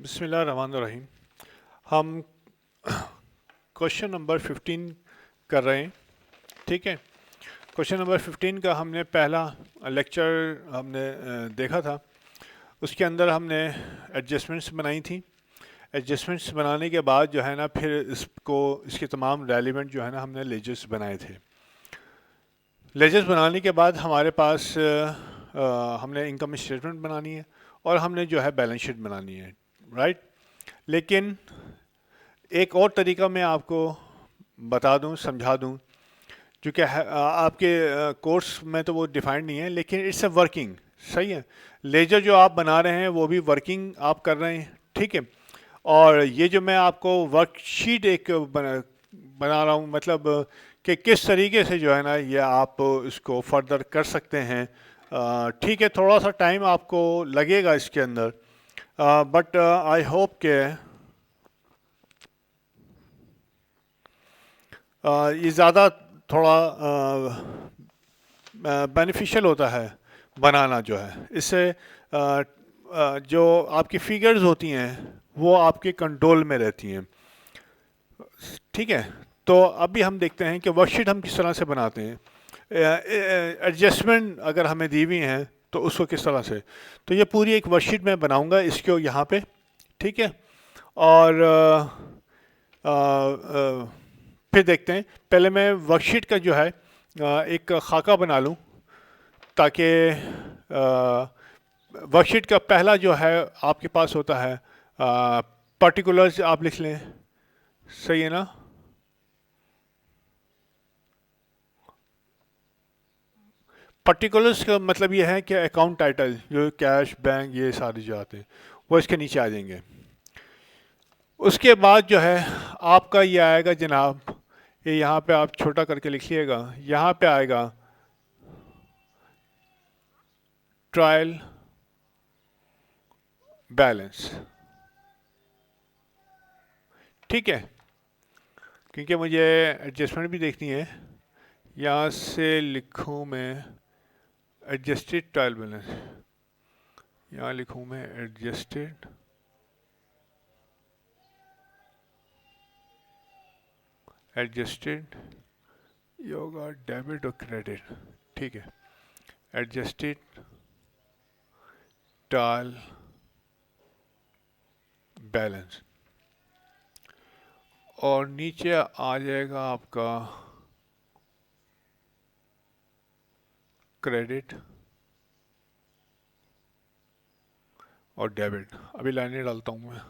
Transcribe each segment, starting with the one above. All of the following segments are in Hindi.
बिस्मिल्लाहिर्रहमानिर्रहीम। हम क्वेश्चन नंबर 15 कर रहे हैं। ठीक है। क्वेश्चन नंबर 15 का हमने पहला लेक्चर हमने देखा था। उसके अंदर हमने एडजस्टमेंट्स बनाई थी। एडजस्टमेंट्स बनाने के बाद जो है ना, फिर इसको इसके तमाम रेलिवेंट जो है ना, हमने लेजर्स बनाए थे। लेजर्स बनाने के बाद हमारे पास हमने इनकम स्टेटमेंट बनानी है और हमने जो है बैलेंस शीट बनानी है। राइट। लेकिन एक और तरीका मैं आपको बता दूं, समझा दूं, जो कि आपके कोर्स में तो वो डिफाइंड नहीं है, लेकिन इट्स अ वर्किंग। सही है। लेजर जो आप बना रहे हैं वो भी वर्किंग आप कर रहे हैं। ठीक है। और ये जो मैं आपको वर्कशीट एक बना रहा हूँ, मतलब कि किस तरीके से जो है ना, ये आप इसको फर्दर कर सकते हैं। ठीक है, थोड़ा सा टाइम आपको लगेगा इसके अंदर, बट आई होप के ये ज़्यादा थोड़ा बेनिफिशियल होता है बनाना जो है। इससे जो आपकी फिगर्स होती हैं वो आपके कंट्रोल में रहती हैं। ठीक है। तो अभी हम देखते हैं कि वर्कशीट हम किस तरह से बनाते हैं। एडजस्टमेंट अगर हमें दी हुई हैं तो उसको किस तरह से, तो ये पूरी एक वर्कशीट मैं बनाऊंगा इसको यहाँ पे। ठीक है। और फिर देखते हैं। पहले मैं वर्कशीट का जो है एक खाका बना लूँ, ताकि वर्कशीट का पहला जो है आपके पास होता है पर्टिकुलर्स, आप लिख लें। सही है ना। पर्टिकुलर्स का मतलब ये है कि अकाउंट टाइटल, जो कैश, बैंक, ये सारे जो आते हैं वो इसके नीचे आ जाएंगे। उसके बाद जो है आपका ये आएगा जनाब, ये यहाँ पे आप छोटा करके लिखिएगा। यहाँ पे आएगा ट्रायल बैलेंस। ठीक है। क्योंकि मुझे एडजस्टमेंट भी देखनी है। यहाँ से लिखूँ मैं एडजस्टेड ट्रायल बैलेंस, यहाँ लिखूँ मैं एडजस्टेड एडजस्टेड ये होगा डेबिट और क्रेडिट। ठीक है। एडजस्टेड ट्रायल बैलेंस, और नीचे आ जाएगा आपका क्रेडिट और डेबिट। अभी लाइनें डालता हूँ मैं।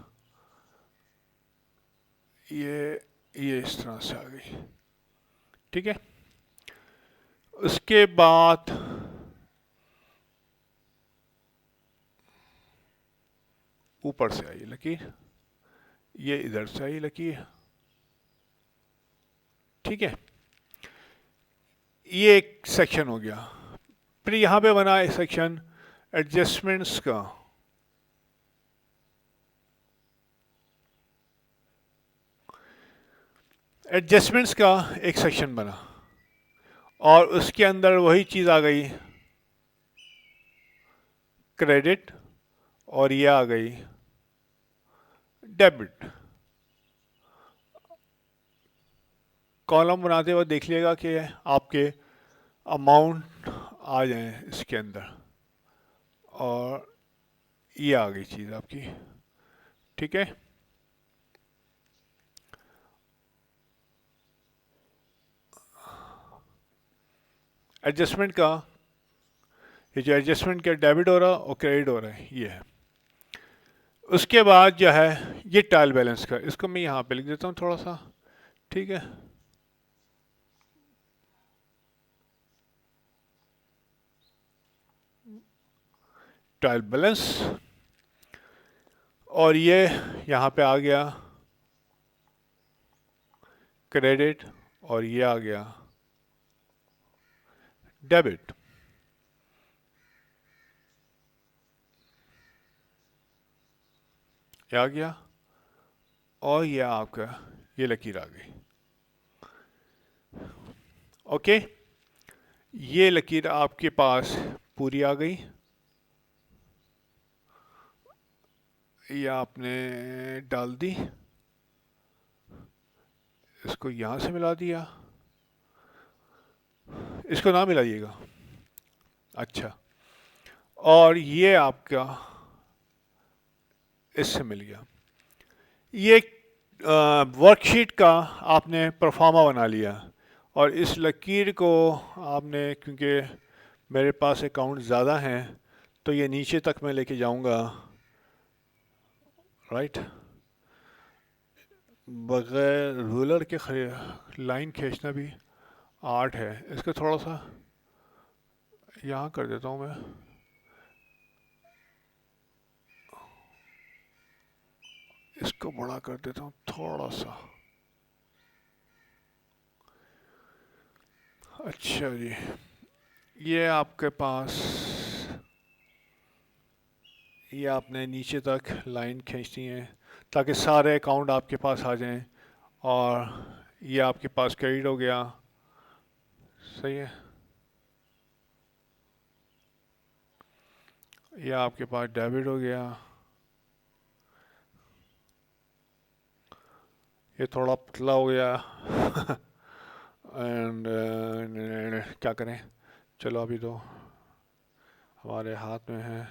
ये इस तरह से आ गई। ठीक है। उसके बाद ऊपर से आई लकीर, ये इधर से आई लकीर। ठीक है। ये एक सेक्शन हो गया। फिर यहाँ पे बना एक सेक्शन एडजस्टमेंट्स का। एडजस्टमेंट्स का एक सेक्शन बना, और उसके अंदर वही चीज़ आ गई क्रेडिट, और ये आ गई डेबिट। कॉलम बनाते हुए देख लिएगा कि आपके अमाउंट आ जाए इसके अंदर, और ये आ गई चीज़ आपकी। ठीक है। एडजस्टमेंट का ये जो एडजस्टमेंट का डेबिट हो रहा और क्रेडिट हो रहा है, ये है। उसके बाद जो है ये ट्रायल बैलेंस का, इसको मैं यहाँ पे लिख देता हूँ थोड़ा सा। ठीक है। ट्रायल बैलेंस, और ये यहाँ पे आ गया क्रेडिट, और ये आ गया डेबिट। ये आ गया, और ये आपका ये लकीर आ गई। ओके। ये लकीर आपके पास पूरी आ गई। ये आपने डाल दी, इसको यहाँ से मिला दिया, इसको ना मिलाइएगा। अच्छा, और ये आपका इससे मिल गया। ये वर्कशीट का आपने परफॉर्मा बना लिया, और इस लकीर को आपने, क्योंकि मेरे पास अकाउंट ज़्यादा हैं तो ये नीचे तक मैं लेके जाऊंगा, राइट। बगैर रूलर के लाइन खींचना भी आर्ट है। इसको थोड़ा सा यहाँ कर देता हूँ मैं, इसको बड़ा कर देता हूँ थोड़ा सा। अच्छा जी, ये आपके पास, ये आपने नीचे तक लाइन खींचनी है ताकि सारे अकाउंट आपके पास आ जाएं, और ये आपके पास क्रेडिट हो गया। सही है, ये आपके पास डेबिट हो गया। ये थोड़ा पतला हो गया एंड क्या करें, चलो अभी तो हमारे हाथ में है।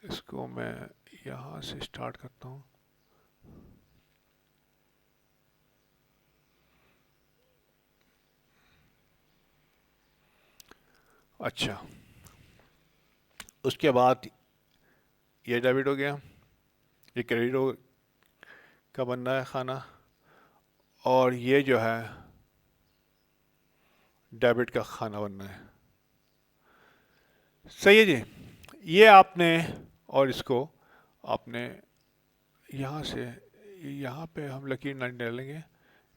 इसको मैं यहाँ से स्टार्ट करता हूँ। अच्छा, उसके बाद ये डेबिट हो गया, ये क्रेडिट हो का बन रहा है खाना, और ये जो है डेबिट का खाना बनना है। सही है जी। ये आपने, और इसको आपने यहाँ से, यहाँ पे हम लकीर नहीं डालेंगे,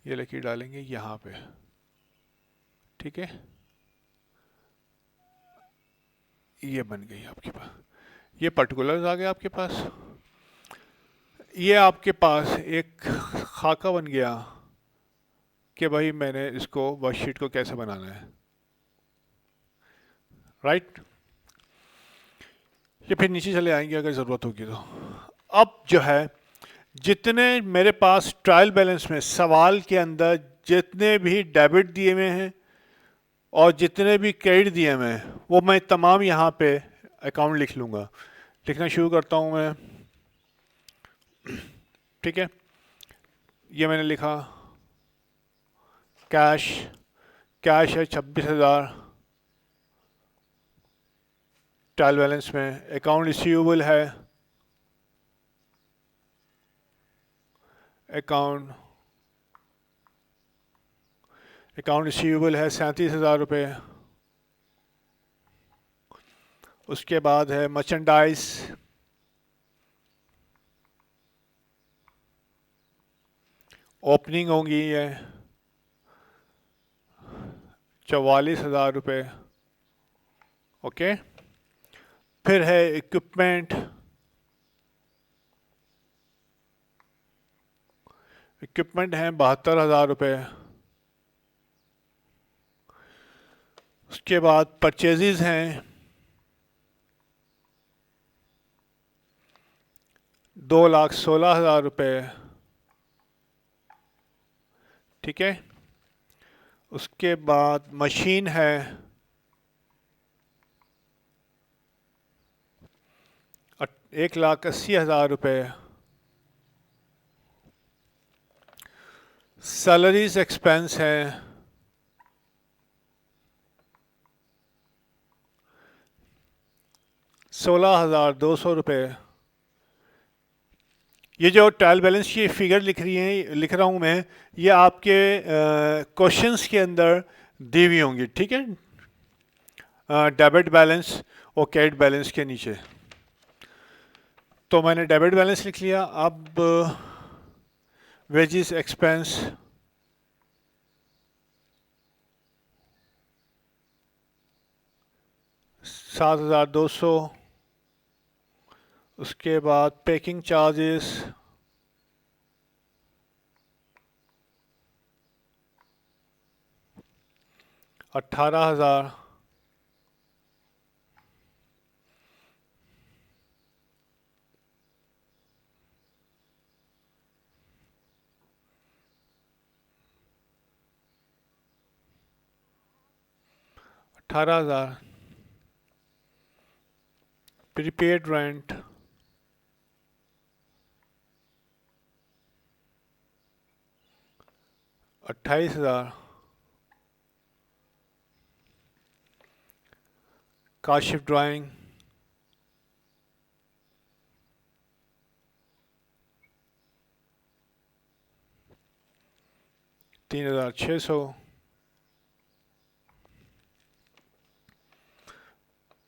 ये लकीर डालेंगे यहाँ पे, ठीक है। ये बन गई आपके पास, ये पर्टिकुलर्स आ गए आपके पास। ये आपके पास एक खाका बन गया कि भाई मैंने इसको वर्कशीट को कैसे बनाना है, राइट। ये फिर नीचे चले आएंगे अगर ज़रूरत होगी तो। अब जो है, जितने मेरे पास ट्रायल बैलेंस में सवाल के अंदर जितने भी डेबिट दिए हुए हैं और जितने भी क्रेडिट दिए हुए हैं, वो मैं तमाम यहाँ पे अकाउंट लिख लूँगा। लिखना शुरू करता हूँ मैं, ठीक है। ये मैंने लिखा कैश, कैश है 26,000 ट्रायल बैलेंस में। अकाउंट रिसीवेबल है, अकाउंट अकाउंट रिसीवेबल है 37,000 रुपये। उसके बाद है मर्चेंडाइज, ओपनिंग होंगी ये 44,000 रुपये, ओके। फिर है इक्विपमेंट, इक्विपमेंट हैं 72,000 रुपये। उसके बाद परचेजेज हैं 2,16,000 रुपये, ठीक है। उसके बाद मशीन है 1,80,000 रुपये। सैलरीज एक्सपेंस है 16,200 रुपये। ये जो ट्रायल बैलेंस की फिगर लिख रहा हूँ मैं, ये आपके क्वेश्चंस के अंदर दी हुई होंगी, ठीक है। डेबिट बैलेंस और क्रेडिट बैलेंस के नीचे। तो मैंने डेबिट बैलेंस लिख लिया। अब वेजेस एक्सपेंस 7,200। उसके बाद packing charges 18,000। 18,000 prepaid rent 28,000 Kashif drawing 3,600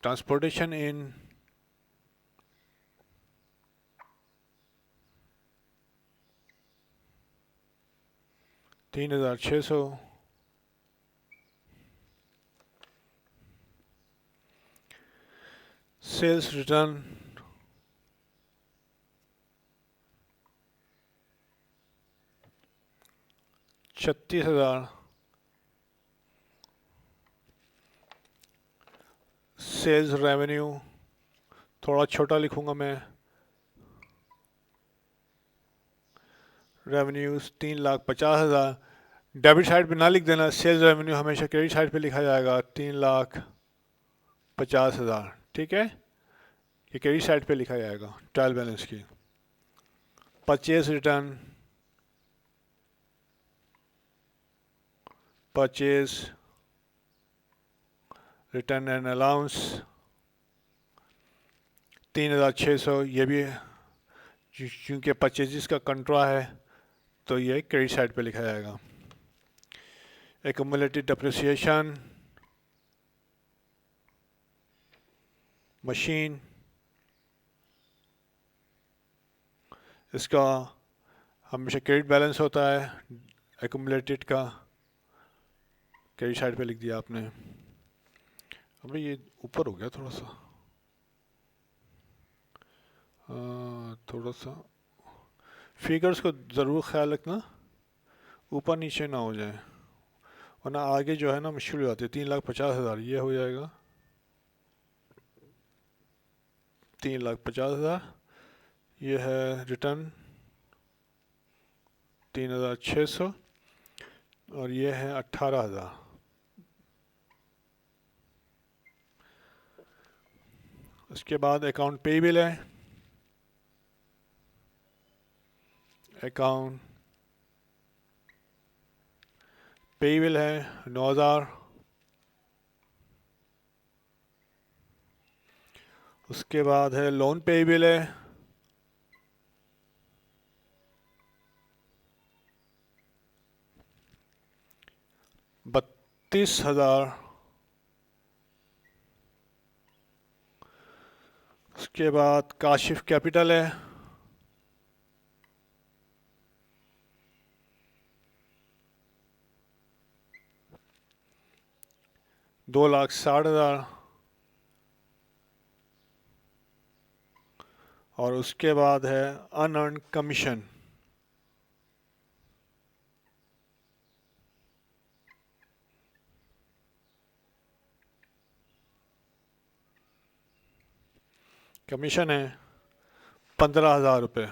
transportation in 3,600 sales return 36,000 sales revenue थोड़ा छोटा लिखूंगा मैं रेवेन्यूज 3,50,000 डेबिट साइड पे ना लिख देना सेल्स रेवेन्यू हमेशा क्रेडिट साइड पे लिखा जाएगा 3,50,000 ठीक है ये क्रेडिट साइड पे लिखा जाएगा ट्रायल बैलेंस की purchase return purchase return and allowance 3,600 ये भी क्योंकि परचेजिस का कंट्रा है तो ये क्रेडिट साइड पे लिखा जाएगा एक्युमुलेटेड डेप्रिसिएशन मशीन इसका हमेशा क्रेडिट बैलेंस होता है एक्युमुलेटेड का क्रेडिट साइड पे लिख दिया आपने अब ये ऊपर हो गया थोड़ा सा थोड़ा सा फिगर्स को ज़रूर ख्याल रखना ऊपर नीचे ना हो जाए वरना आगे जो है ना मुश्किल हो जाती है 3,50,000 ये हो जाएगा 3,50,000 ये है रिटर्न 3,600 और ये है 18,000 उसके बाद अकाउंट पेबल है अकाउंट पेबल है 9,000 उसके बाद है लोन पेबल है 32,000 उसके बाद काशिफ कैपिटल है 2,60,000 और उसके बाद है अनअर्न कमीशन कमीशन है 15,000 रुपये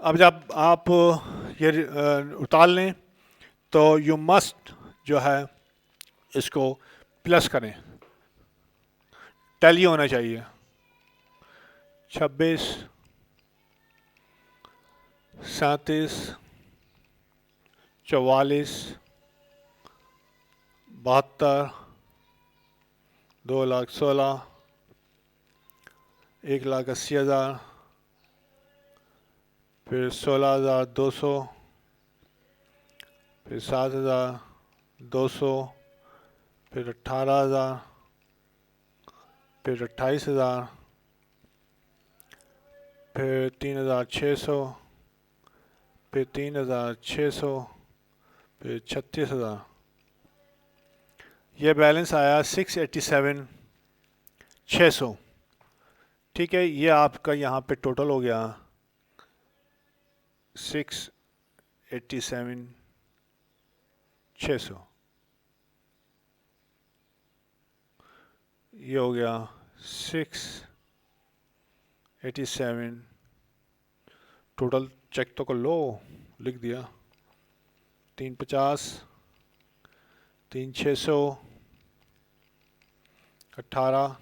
अब जब आप ये उतार लें तो यू मस्ट जो है इसको प्लस करें टैली होना चाहिए 26 37 44 72 2,16,000 1,80,000 फिर 16,200 फिर 7,200 फिर 18,000 फिर 28,000 फिर 3,600 फिर 3,600 फिर 36,000 ये बैलेंस आया 687,600 ठीक है ये आपका यहाँ पे टोटल हो गया 687,600 ये हो गया 687 टोटल चेक तो कर लो लिख दिया 350, 3600, 18,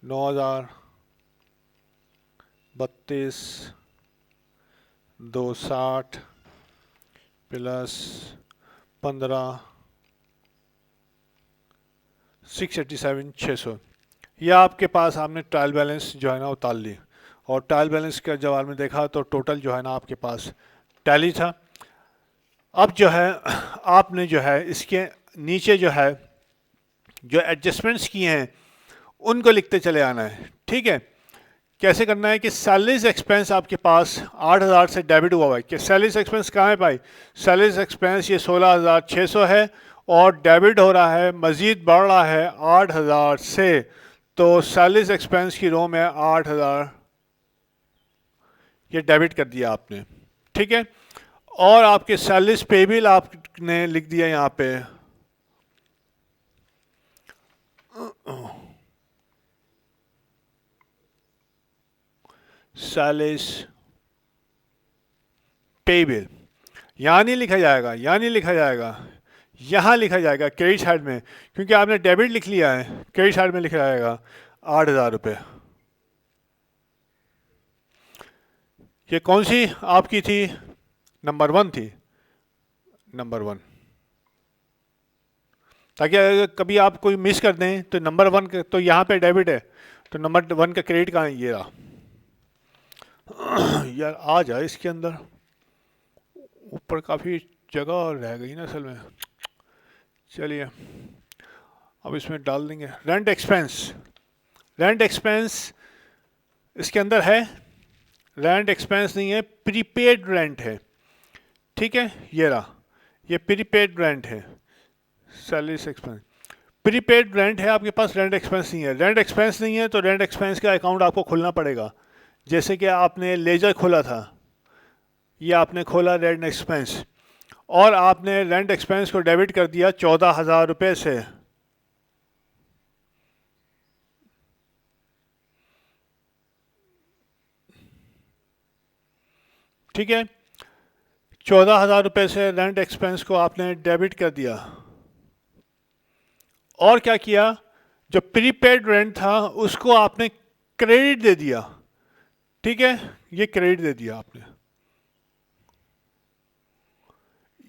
9000, 32, 260 प्लस 15, 687, 600। यह आपके पास आपने ट्रायल बैलेंस जो है ना उतार ली, और ट्रायल बैलेंस का जब आपने देखा तो टोटल जो है ना आपके पास टैली था। अब जो है आपने जो है इसके नीचे जो है जो एडजस्टमेंट्स किए हैं उनको लिखते चले आना है। ठीक है, कैसे करना है कि सैलरीज एक्सपेंस आपके पास 8000 से डेबिट हुआ हुआ है कि सैलरीज एक्सपेंस कहाँ है भाई, सैलरीज एक्सपेंस ये 16600 है और डेबिट हो रहा है, मज़ीद बढ़ रहा है 8000 से, तो सैलरीज एक्सपेंस की रो में 8000 ये डेबिट कर दिया आपने। ठीक है, और आपके सैलरीज पेबल आपने लिख दिया यहाँ पे सैलरीज पेबल, यहाँ नहीं लिखा जाएगा, यहाँ नहीं लिखा जाएगा, यहाँ लिखा जाएगा क्रेडिट साइड में, क्योंकि आपने डेबिट लिख लिया है, क्रेडिट साइड में लिखा जाएगा 8000 रुपये। ये कौन सी आपकी थी, नंबर 1 थी, नंबर 1, ताकि अगर कभी आप कोई मिस कर दें तो नंबर 1 तो यहाँ पे डेबिट है, तो नंबर 1 का क्रेडिट कहाँ है, ये रहा। यार आ जाए इसके अंदर, ऊपर काफ़ी जगह रह गई ना असल में। चलिए अब इसमें डाल देंगे रेंट एक्सपेंस। रेंट एक्सपेंस इसके अंदर है, रेंट एक्सपेंस नहीं है, प्रीपेड रेंट है। ठीक है, ये रहा, ये प्रीपेड रेंट है, सैलरी एक्सपेंस प्रीपेड रेंट है आपके पास, रेंट एक्सपेंस नहीं है। रेंट एक्सपेंस नहीं है तो रेंट एक्सपेंस का अकाउंट आपको खोलना पड़ेगा। जैसे कि आपने लेजर खोला था, ये आपने खोला रेंट एक्सपेंस, और आपने रेंट एक्सपेंस को डेबिट कर दिया 14,000 रुपये से। ठीक है, 14,000 रुपये से रेंट एक्सपेंस को आपने डेबिट कर दिया, और क्या किया, जो प्रीपेड रेंट था उसको आपने क्रेडिट दे दिया। ठीक है, ये क्रेडिट दे दिया आपने,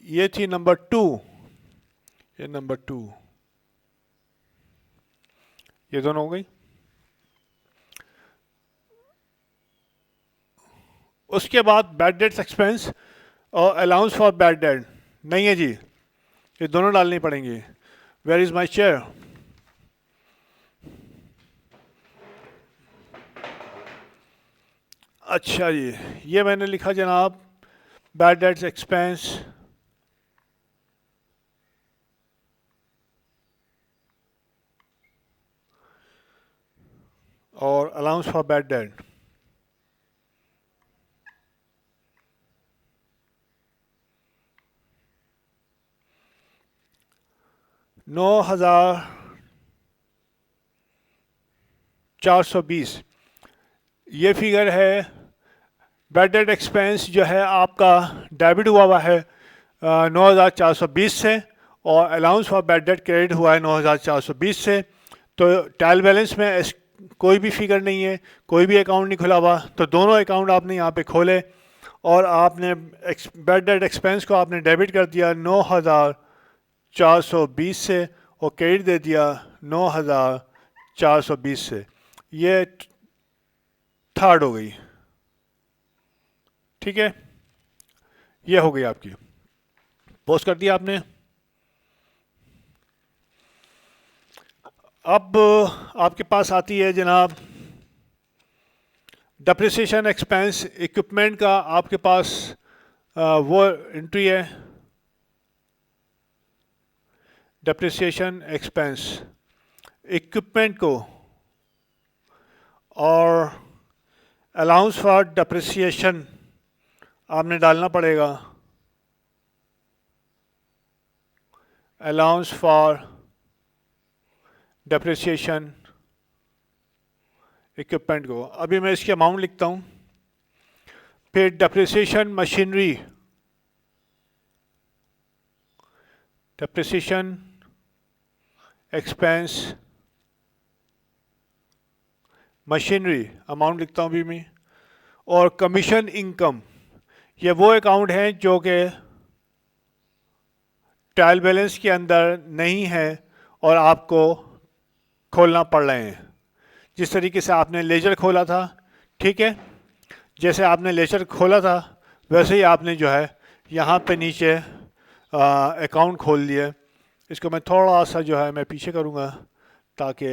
ये थी नंबर 2, ये नंबर 2, ये दोनों हो गई। उसके बाद बैड डेट्स एक्सपेंस और अलाउंस फॉर बैड डेट नहीं है जी, ये दोनों डालनी पड़ेंगी। वेयर इज माई चेयर, अच्छा जी, ये मैंने लिखा जनाब बैड डेट्स एक्सपेंस और अलाउंस फॉर बैड डेट। $9,420 ये फिगर है। बैड डेट एक्सपेंस जो है आपका डेबिट हुआ है 9,420 से, और allowance for bad debt credit हुआ है 9,420 से। तो ट्रायल बैलेंस में कोई भी फिगर नहीं है, कोई भी अकाउंट नहीं खुला हुआ, तो दोनों अकाउंट आपने यहाँ पे खोले और आपने बैड डेट एक्सपेंस को आपने डेबिट कर दिया 9,420 से और क्रेडिट दे दिया 9,420 से। ये थर्ड हो गई। ठीक है, ये हो गई आपकी, पोस्ट कर दिया आपने। अब आपके पास आती है जनाब डेप्रिसिएशन एक्सपेंस। इक्विपमेंट का आपके पास वो एंट्री है, डेप्रिसिएशन एक्सपेंस इक्विपमेंट को, और अलाउंस फॉर डेप्रिसिएशन आपने डालना पड़ेगा, अलाउंस फॉर डेप्रिसिएशन इक्विपमेंट को। अभी मैं इसकी अमाउंट लिखता हूँ। फिर depreciation machinery depreciation expense machinery amount लिखता हूँ अभी मैं, और कमीशन इनकम, ये वो अकाउंट हैं जो कि ट्रायल बैलेंस के अंदर नहीं है और आपको खोलना पड़ रहे हैं। जिस तरीके से आपने लेजर खोला था, ठीक है, जैसे आपने लेजर खोला था वैसे ही आपने जो है यहाँ पे नीचे अकाउंट खोल लिया। इसको मैं थोड़ा सा जो है मैं पीछे करूँगा ताकि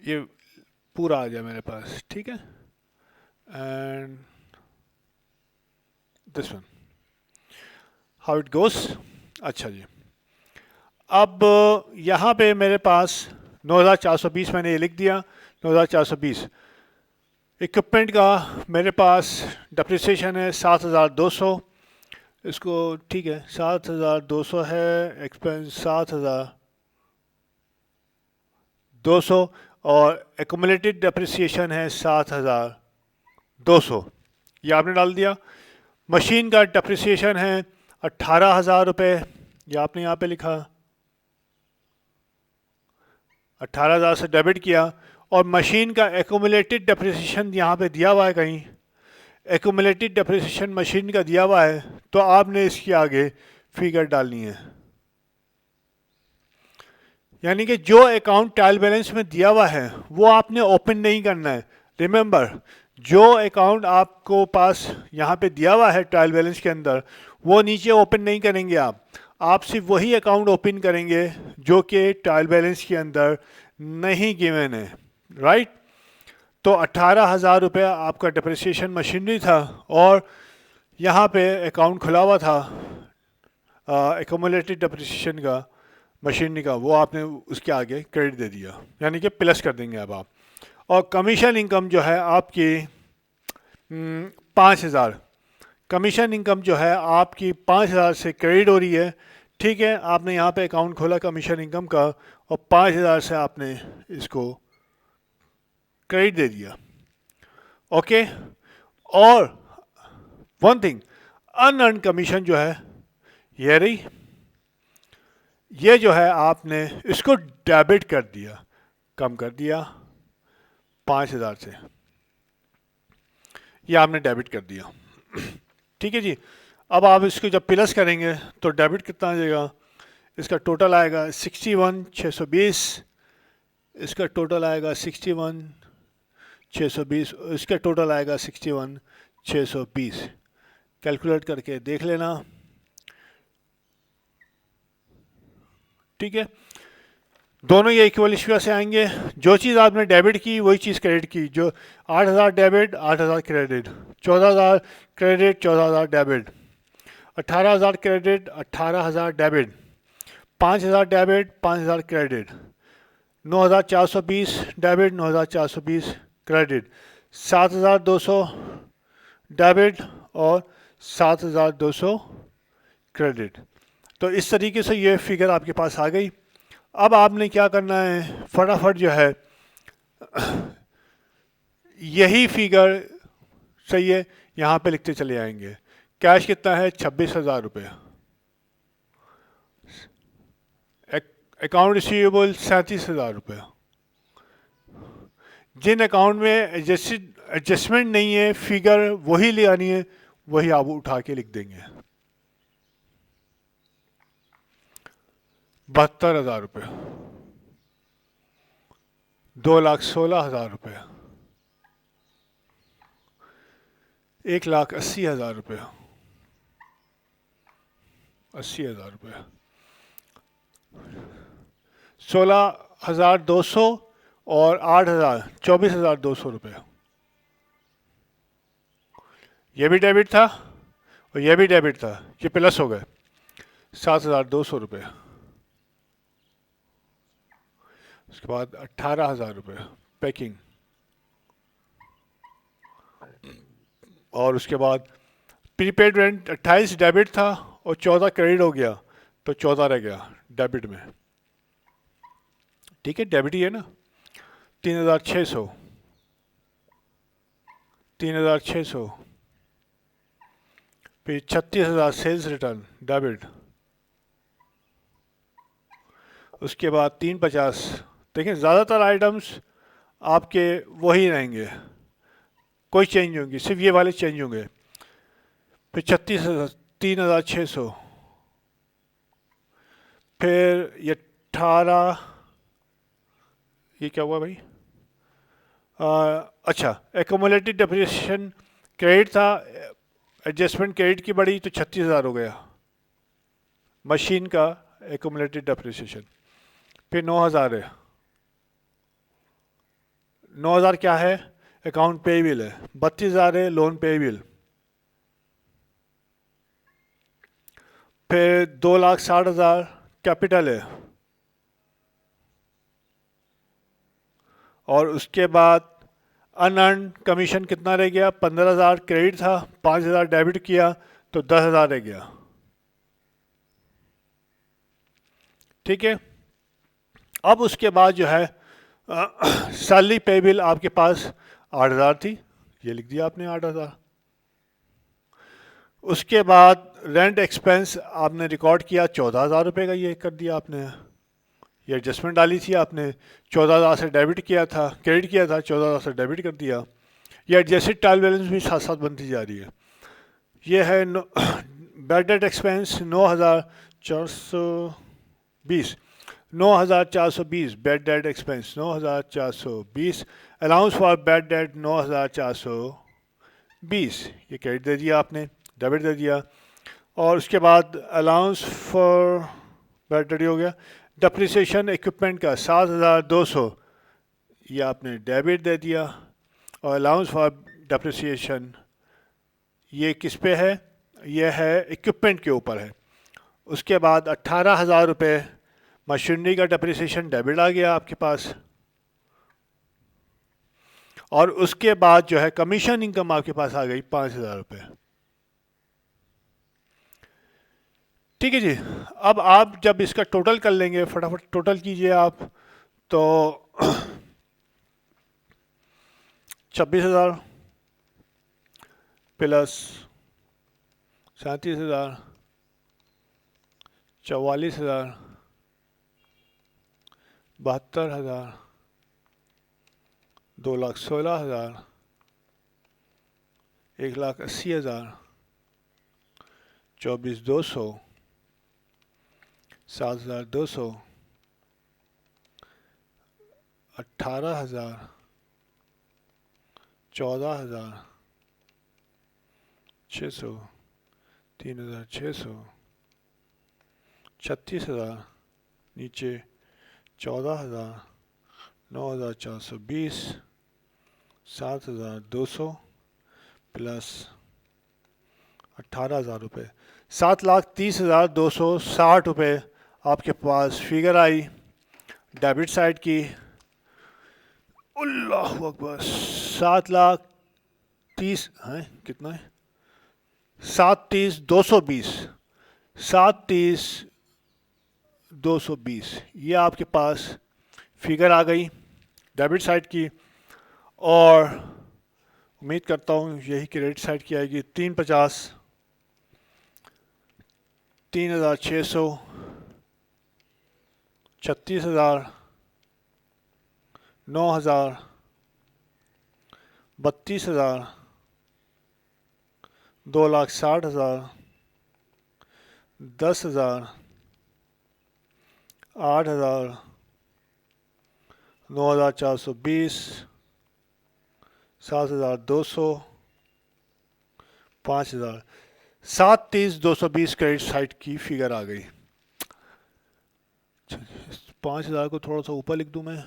ये पूरा आ जाए मेरे पास, ठीक है। And this one how it goes. अच्छा जी, अब यहाँ पे मेरे पास 9420 मैंने ये लिख दिया। 9420 इक्विपमेंट का मेरे पास डेप्रिसिएशन है 7200, इसको ठीक है 7200 है, एक्सपेंस 7200 और एक्यूमुलेटेड डेप्रिसिएशन है 7200, ये आपने डाल दिया। मशीन का डेप्रिसिएशन है 18,000 रुपये, ये आपने यहाँ पे लिखा, 18,000 से डेबिट किया। और मशीन का एक्यूमुलेटेड डेप्रिसिएशन यहाँ पे दिया हुआ है कहीं, एक्यूमुलेटेड डेप्रिसिएशन मशीन का दिया हुआ है, तो आपने इसके आगे फिगर डालनी है। यानी कि जो अकाउंट ट्रायल बैलेंस में दिया हुआ है वो आपने ओपन नहीं करना है। रिमेंबर, जो अकाउंट आपको पास यहाँ पे दिया हुआ है ट्रायल बैलेंस के अंदर, वो नीचे ओपन नहीं करेंगे आप सिर्फ वही अकाउंट ओपन करेंगे जो कि ट्रायल बैलेंस के अंदर नहीं गिवन है, राइट। तो 18,000 रुपये आपका डेप्रिसिएशन मशीनरी था और यहाँ पे अकाउंट खुला हुआ था एक्यूमुलेटेड डेप्रिसिएशन का मशीनरी का, वो आपने उसके आगे क्रेडिट दे दिया, यानी कि प्लस कर देंगे अब आप। और कमीशन इनकम जो है आपकी 5,000, कमीशन इनकम जो है आपकी 5,000 से क्रेडिट हो रही है, ठीक है। आपने यहाँ पे अकाउंट खोला कमीशन इनकम का और 5,000 से आपने इसको क्रेडिट दे दिया, ओके। और वन थिंग, अनअर्न कमीशन जो है ये रही, ये जो है आपने इसको डेबिट कर दिया, कम कर दिया 5,000 से, ये आपने डेबिट कर दिया, ठीक है जी। अब आप इसको जब प्लस करेंगे तो डेबिट कितना आ जाएगा, इसका टोटल आएगा 61,620, इसका टोटल आएगा 61,620, इसका टोटल आएगा 61,620। कैलकुलेट करके देख लेना, ठीक है। दोनों ये इक्वल इश्यू से आएंगे, जो चीज़ आपने डेबिट की वही चीज़ क्रेडिट की, जो 8,000 debit 8,000 credit, 14,000 credit 14,000 debit, 18,000 credit 18,000 debit, 5,000 debit 5,000 credit, 9,420 debit 9,420 credit, 7,200 debit और 7,200 क्रेडिट। तो इस तरीके से ये फिगर आपके पास आ गई। अब आपने क्या करना है, फटाफट जो है यही फिगर सही है यहाँ पे लिखते चले आएंगे। कैश कितना है 26,000 रुपये, अकाउंट रिसीवेबल 37,000 रुपये। जिन अकाउंट में एडजस्टमेंट नहीं है फिगर वही ले आनी है, वही आप उठा के लिख देंगे। 72,000 रुपये, 2,16,000 रुपये, 1,80,000 रुपये, 80,000 रुपये, 16,200 और 8,000 24,200 रुपये। ये भी डेबिट था और ये भी डेबिट था, ये प्लस हो गए 7,200 रुपये। उसके बाद 18,000 रुपये पैकिंग, और उसके बाद प्रीपेड रेंट 28 डेबिट था और 14 क्रेडिट हो गया, तो 14 रह गया डेबिट में, ठीक है, डेबिट ही है ना। 3,600, 3,600, फिर 36,000 सेल्स रिटर्न डेबिट, उसके बाद 350। देखें ज़्यादातर आइटम्स आपके वही रहेंगे, कोई चेंज नहीं होंगी, सिर्फ ये वाले चेंज होंगे। फिर 36,000, 3,600, फिर ये 18, ये क्या हुआ भाई? अच्छा, एक्यूमुलेटेड डेप्रिसिएशन क्रेडिट था, एडजस्टमेंट क्रेडिट की बढ़ी तो 36,000 हो गया मशीन का एक्यूमुलेटेड डेप्रिसिएशन। फिर 9,000 है, 9,000 क्या है? अकाउंट पेएबल है। 32,000 है लोन पेएबल। फिर 2,60,000 कैपिटल है, और उसके बाद अनअर्न कमीशन कितना रह गया? 15,000 क्रेडिट था, 5,000 डेबिट किया तो 10,000 रह गया। ठीक है, अब उसके बाद जो है सैलरी पेएबल आपके पास 8,000 थी, ये लिख दिया आपने 8,000। उसके बाद रेंट एक्सपेंस आपने रिकॉर्ड किया 14,000 रुपये का, ये कर दिया आपने, ये एडजस्टमेंट डाली थी आपने, 14,000 से डेबिट किया था, क्रेडिट किया था, 14,000 से डेबिट कर दिया। ये एडजस्टेड ट्रायल बैलेंस भी साथ साथ बनती जा रही है। ये है bad debt expense 9,420, 9,420 bad debt expense 9,420, allowance for bad debt 9,420, ये क्रेडिट दे दिया आपने, डेबिट दे दिया। और उसके बाद अलाउंस फॉर बैड डेट हो गया। डेप्रिसिएशन इक्विपमेंट का 7,200, ये आपने डेबिट दे दिया, और अलाउंस फॉर डेप्रिसिएशन ये किस पे है? ये है इक्विपमेंट के ऊपर है। उसके बाद 18,000 रुपये मशीनरी का डेप्रिसिएशन डेबिट आ गया आपके पास, और उसके बाद जो है कमीशन इनकम आपके पास आ गई 5,000 रुपये। ठीक है जी, अब आप जब इसका टोटल कर लेंगे, फटाफट टोटल कीजिए आप, तो 26,000 प्लस 37,000, 44,000, 72,000, 2,16,000, 1,80,000, 24,200, 7,200, 18,000, 14,000, 600, 3,600, 36,000, नीचे 14,000, 9,420, 7,200 प्लस 18,000 रुपये, 7,30,260 रुपये आपके पास फिगर आई डेबिट साइड की। अल्लाह अकबर, 7,30,000 है, कितना है? 7,30,220, 7,30,220, ये आपके पास फिगर आ गई डेबिट साइड की। और उम्मीद करता हूँ यही क्रेडिट साइड की आएगी। 350, 3,600, 36,000, 9,000, 32,000, 2,60,000, 10,000, 8,000, 9,420, 7,200, 5,000, 7,30,220 क्रेडिट साइड की फिगर आ गई। 5,000 को थोड़ा सा ऊपर लिख दूं मैं,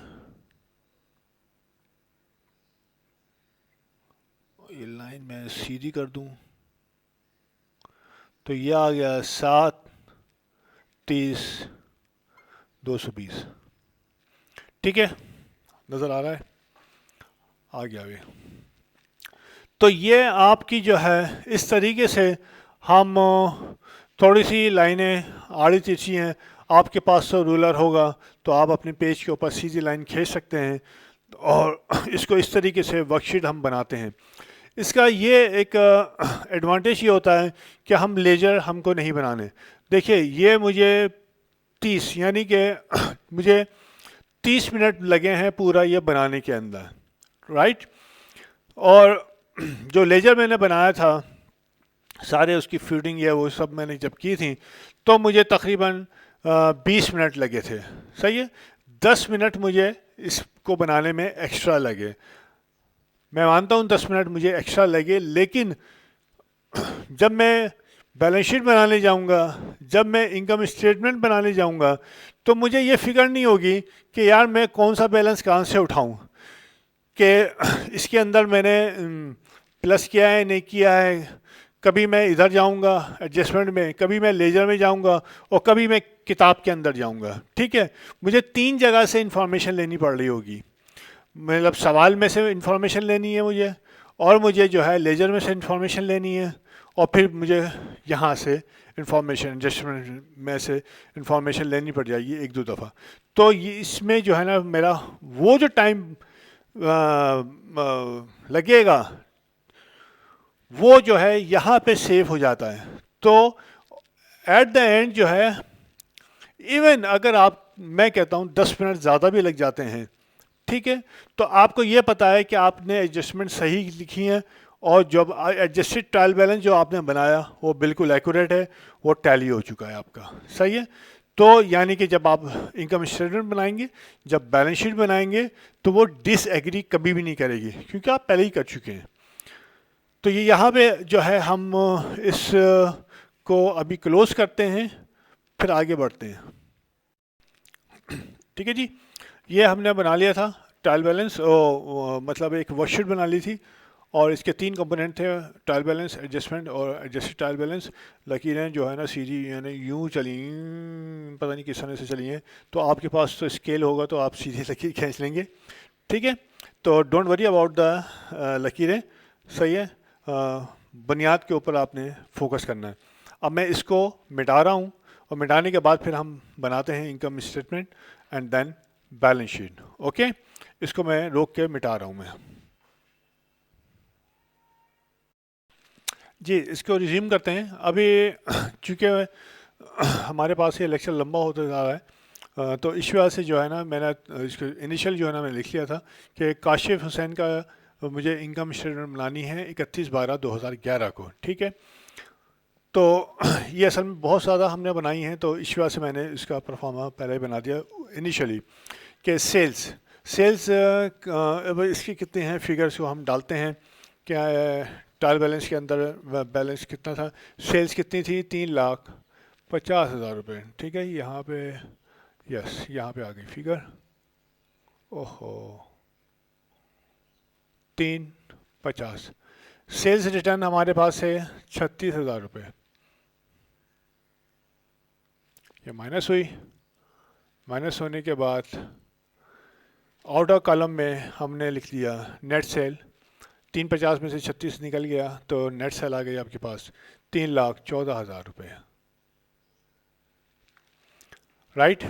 ये लाइन मैं सीधी कर दूं, तो ये आ गया 7,30,220। ठीक है, नज़र आ रहा है? आ गया अभी। तो ये आपकी जो है इस तरीके से हम थोड़ी सी लाइनें आड़ी तिरछी हैं, आपके पास तो रूलर होगा तो आप अपने पेज के ऊपर सीधी लाइन खींच सकते हैं, और इसको इस तरीके से वर्कशीट हम बनाते हैं। इसका ये एक एडवांटेज ये होता है कि हम लेजर हमको नहीं बनाने। देखिए ये मुझे 30 यानी कि मुझे 30 मिनट लगे हैं पूरा ये बनाने के अंदर, राइट। और जो लेजर मैंने बनाया था, सारे उसकी फीडिंग या वो सब मैंने जब की थी, तो मुझे तकरीबन 20 मिनट लगे थे, सही है। 10 मिनट मुझे इसको बनाने में एक्स्ट्रा लगे। मैं मानता हूँ 10 मिनट मुझे एक्स्ट्रा लगे, लेकिन जब मैं बैलेंस शीट बनाने जाऊंगा, जब मैं इनकम स्टेटमेंट बनाने जाऊंगा, तो मुझे ये फिक्र नहीं होगी कि यार मैं कौन सा बैलेंस कहाँ से उठाऊं, कि इसके अंदर मैंने प्लस किया है नहीं किया है। कभी मैं इधर जाऊंगा एडजस्टमेंट में, कभी मैं लेजर में जाऊंगा, और कभी मैं किताब के अंदर जाऊंगा, ठीक है। मुझे 3 जगह से इंफॉर्मेशन लेनी पड़ रही होगी। मतलब सवाल में से इंफॉर्मेशन लेनी है मुझे, और मुझे जो है लेजर में से इंफॉर्मेशन लेनी है, और फिर मुझे यहाँ से इंफॉर्मेशन एडजस्टमेंट में से इंफॉर्मेशन लेनी पड़ जाएगी 1-2 दफ़ा। तो ये इसमें जो है ना मेरा वो जो टाइम लगेगा वो जो है यहाँ पे सेव हो जाता है। तो एट द एंड जो है, इवन अगर आप, मैं कहता हूँ 10 मिनट ज़्यादा भी लग जाते हैं, ठीक है, तो आपको ये पता है कि आपने एडजस्टमेंट सही लिखी है, और जब एडजस्टेड ट्रायल बैलेंस जो आपने बनाया वो बिल्कुल एक्यूरेट है, वो टैली हो चुका है आपका, सही है। तो यानी कि जब आप इनकम स्टेटमेंट बनाएंगे, जब बैलेंस शीट बनाएंगे, तो वो डिसएग्री कभी भी नहीं करेगी, क्योंकि आप पहले ही कर चुके हैं। तो ये यहाँ पे जो है हम इस को अभी क्लोज करते हैं, फिर आगे बढ़ते हैं। ठीक है जी, ये हमने बना लिया था ट्रायल बैलेंस, मतलब एक वर्कशीट बना ली थी, और इसके 3 कंपोनेंट थे, ट्रायल बैलेंस, एडजस्टमेंट और एडजस्टेड ट्रायल बैलेंस। लकीरें जो है ना सीधी यानी यूँ चली, पता नहीं किस तरह से चली हैं। तो आपके पास तो स्केल होगा तो आप सीधी लकीर खींच लेंगे, ठीक है। तो डोंट वरी अबाउट द लकीरें, सही है। बुनियाद के ऊपर आपने फोकस करना है। अब मैं इसको मिटा रहा हूँ, और मिटाने के बाद फिर हम बनाते हैं income statement and then balance sheet. Okay, इसको मैं रोक के मिटा रहा हूँ मैं। जी, इसको रिज्यूम करते हैं। अभी चूँकि हमारे पास ये लेक्चर लंबा होता जा रहा है, तो इस वजह से जो है ना मैंने इसको इनिशियल जो है ना मैंने लिख लिया था कि काशिफ हुसैन का मुझे इनकम स्टेटमेंट बनानी है 31/12/2011 को, ठीक है। तो ये असल में बहुत ज़्यादा हमने बनाई हैं, तो इस वजह से मैंने इसका परफॉर्मा पहले ही बना दिया इनिशियली कि सेल्स इसकी कितने हैं फिगर्स को हम डालते हैं। क्या ट्रायल बैलेंस के अंदर बैलेंस कितना था, सेल्स कितनी थी, 3,50,000 रुपये, ठीक है। यहाँ पे यस, यहाँ पे आ गई फिगर, ओहो 3,50। सेल्स रिटर्न हमारे पास है 36,000 रुपये, ये माइनस हुई। माइनस होने के बाद आउटर कॉलम में हमने लिख दिया नेट सेल, 350 में से 36 निकल गया, तो नेट सेल आ गई आपके पास 3,14,000 रुपये, राइट।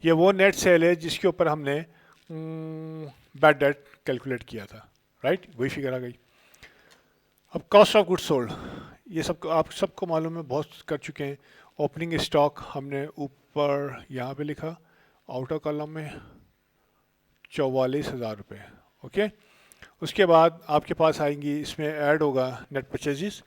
ये वो नेट सेल है जिसके ऊपर हमने बैड डेट कैलकुलेट किया था, राइट, वही फिगर आ गई। अब कॉस्ट ऑफ गुड्स सोल्ड, ये सब आप सबको मालूम है, बहुत कर चुके हैं। ओपनिंग स्टॉक हमने ऊपर यहाँ पे लिखा, आउटर कॉलम में 44,000 रुपये, ओके। उसके बाद आपके पास आएंगी, इसमें ऐड होगा नेट परचेजेस।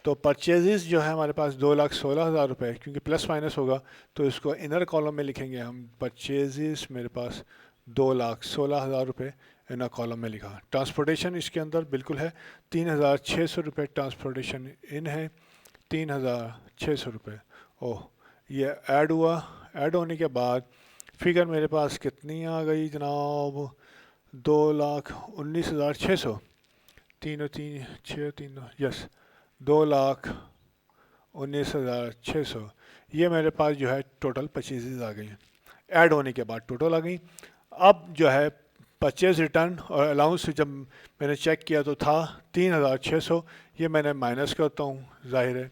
तो परचेजेस जो है हमारे पास 2,16,000 रुपये, क्योंकि प्लस माइनस होगा तो इसको इनर कॉलम में लिखेंगे हम। परचेजेस मेरे पास 2,16,000 रुपये इनर कॉलम में लिखा। ट्रांसपोर्टेशन इसके अंदर बिल्कुल है, 3,600 रुपये ट्रांसपोर्टेशन इन है, 3,600 रुपये। ओह, ये ऐड हुआ। ऐड होने के बाद फिगर मेरे पास कितनी आ गई जनाब, 2,19,600, 3 यस 2,19,600। ये मेरे पास जो है टोटल परचेजेज आ गई हैं, ऐड होने के बाद टोटल आ गई। अब जो है परचेज रिटर्न और अलाउंस जब मैंने चेक किया तो था 3,600, ये मैंने माइनस करता हूँ, जाहिर है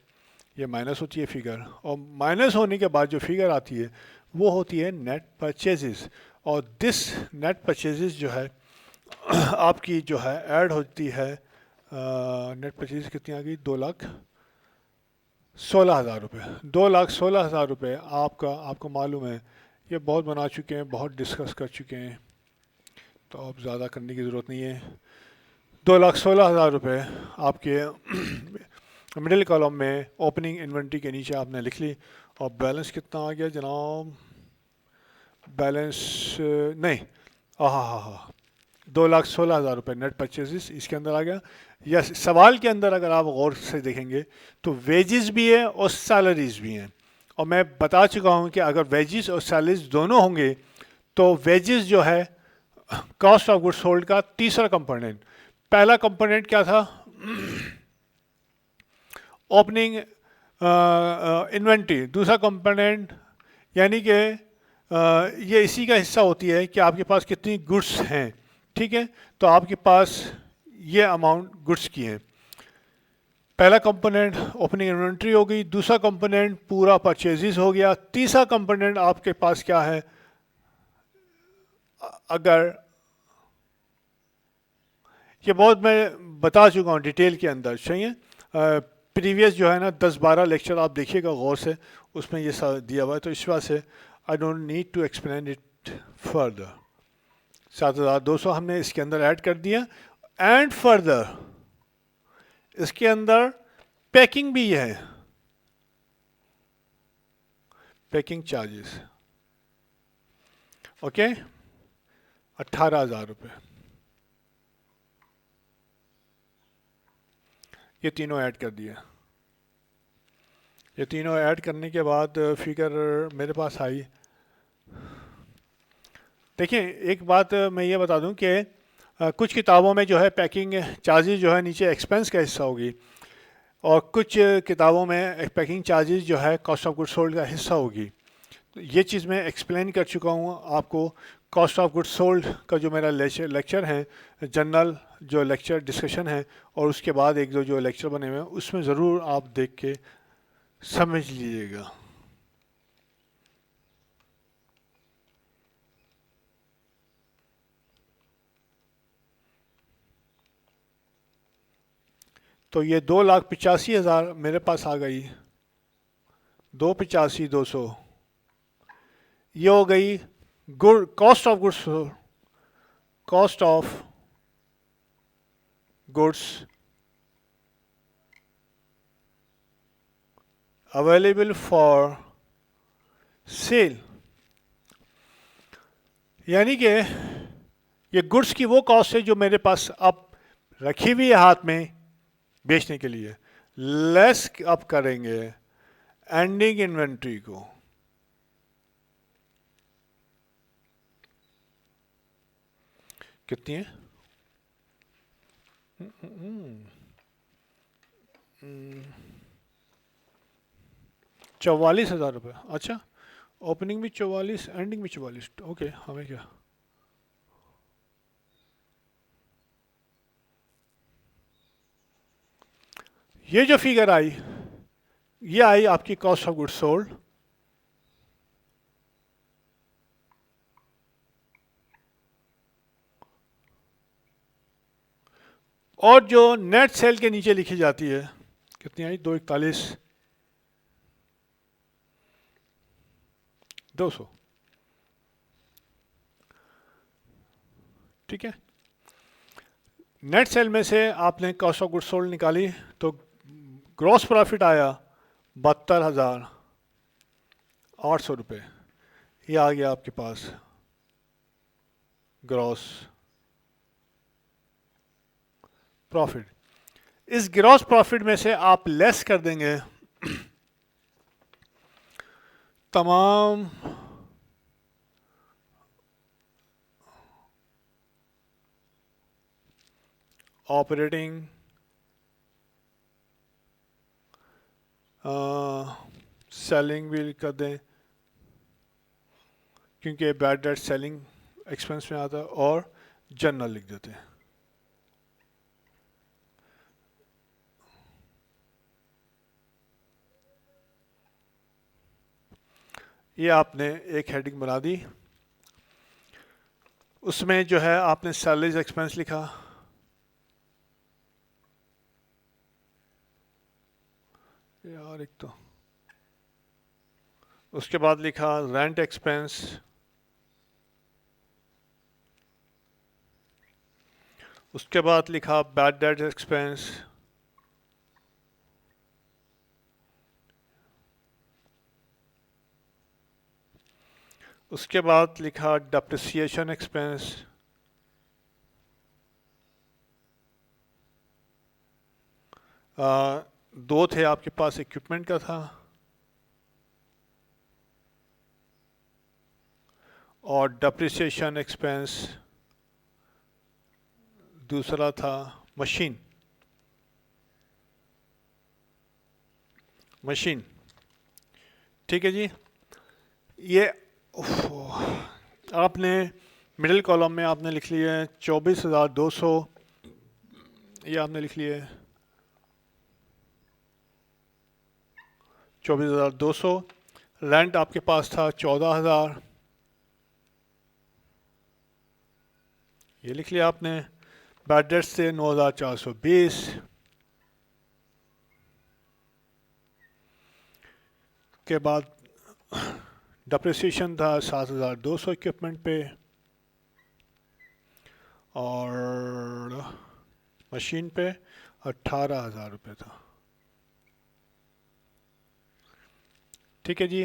ये माइनस होती है फिगर, और माइनस होने के बाद जो फिगर आती है वो होती है नेट परचेजेस। और दिस नेट परचेजेस जो है आपकी जो है ऐड होती है नेट परचेज कितनी आ गई, 2,16,000 रुपये। 2,16,000 रुपये आपको मालूम है, ये बहुत बना चुके हैं, बहुत डिस्कस कर चुके हैं, तो अब ज़्यादा करने की ज़रूरत नहीं है। 2,16,000 रुपये आपके मिडिल कॉलम में ओपनिंग इन्वेंट्री के नीचे आपने लिख ली। और बैलेंस कितना आ गया जनाब, बैलेंस नहीं, हाँ 2,16,000 रुपये नेट परचेजेस इसके अंदर आ गया। यस, सवाल के अंदर अगर आप गौर से देखेंगे तो वेजेस भी है और सैलरीज भी हैं। और मैं बता चुका हूँ कि अगर वेजेस और सैलरीज दोनों होंगे तो वेजेस जो है कॉस्ट ऑफ गुड्स सोल्ड का तीसरा कंपोनेंट, पहला कंपोनेंट क्या था, ओपनिंग इन्वेंट्री, दूसरा कंपोनेंट यानी कि ये इसी का हिस्सा होती है कि आपके पास कितनी गुड्स हैं, ठीक है। तो आपके पास ये अमाउंट गुड्स की है। पहला कंपोनेंट ओपनिंग इन्वेंट्री हो गई, दूसरा कंपोनेंट पूरा परचेजेस हो गया, तीसरा कंपोनेंट आपके पास क्या है, अगर ये बहुत मैं बता चुका हूँ डिटेल के अंदर, चाहिए प्रीवियस जो है ना 10-12 लेक्चर आप देखिएगा गौर से, उसमें ये दिया हुआ है, तो इस वजह से I don't need to explain it further. 7,200 हमने इसके अंदर ऐड कर दिया। एंड फर्दर इसके अंदर पैकिंग भी है, पैकिंग चार्जेस, ओके, 18,000 रुपये। ये तीनों ऐड कर दिया। ये तीनों ऐड करने के बाद फिगर मेरे पास आई। देखिए एक बात मैं ये बता दूं कि कुछ किताबों में जो है पैकिंग चार्जेस जो है नीचे एक्सपेंस का हिस्सा होगी, और कुछ किताबों में पैकिंग चार्जेस जो है कॉस्ट ऑफ गुड्स सोल्ड का हिस्सा होगी। तो ये चीज़ मैं एक्सप्लेन कर चुका हूँ आपको। कॉस्ट ऑफ गुड्स सोल्ड का जो मेरा लेक्चर है, जनरल जो लेक्चर डिस्कशन है, और उसके बाद एक दो जो लेक्चर बने हुए हैं उसमें ज़रूर आप देख के समझ लीजिएगा। तो ये 2,85,000 मेरे पास आ गई, 2,85,200 ये हो गई good cost of goods, cost of goods available for sale. यानी कि ये गुड्स की वो कॉस्ट है जो मेरे पास अब रखी हुई है हाथ में बेचने के लिए, लेस अप करेंगे एंडिंग इन्वेंट्री को। कितनी है, 44,000 रुपये। अच्छा, ओपनिंग भी 44, एंडिंग भी 44, ओके। हमें क्या, ये जो फिगर आई ये आई आपकी कॉस्ट ऑफ गुड्स सोल्ड, और जो नेट सेल के नीचे लिखी जाती है कितनी आई, 241 200, ठीक है। नेट सेल में से आपने कॉस्ट ऑफ गुड्स सोल्ड निकाली तो ग्रॉस प्रॉफिट आया 72,800 रुपये। ये आ गया आपके पास ग्रॉस प्रॉफिट। इस ग्रॉस प्रॉफिट में से आप लेस कर देंगे तमाम ऑपरेटिंग सेलिंग भी कर दें, क्योंकि बैड डेट सेलिंग एक्सपेंस में आता है, और जनरल लिख देते हैं। ये आपने एक हेडिंग बना दी, उसमें जो है आपने सैलरीज एक्सपेंस लिखा, यार एक तो। उसके बाद लिखा रेंट एक्सपेंस, उसके बाद लिखा बैड डेट एक्सपेंस, उसके बाद लिखा डेप्रिसिएशन एक्सपेंस, दो थे आपके पास, इक्विपमेंट का था और डेप्रिसिएशन एक्सपेंस दूसरा था मशीन। मशीन ठीक है जी। ये आपने मिडिल कॉलम में आपने लिख लिया है 24,200, ये आपने लिख लिया है 24,200। रेंट आपके पास था 14,000, ये लिख लिया आपने। बैड डेट से 9,420, के बाद डेप्रिसिएशन था 7,200 इक्विपमेंट पे, और मशीन पे 18,000 रुपये था। ठीक है जी।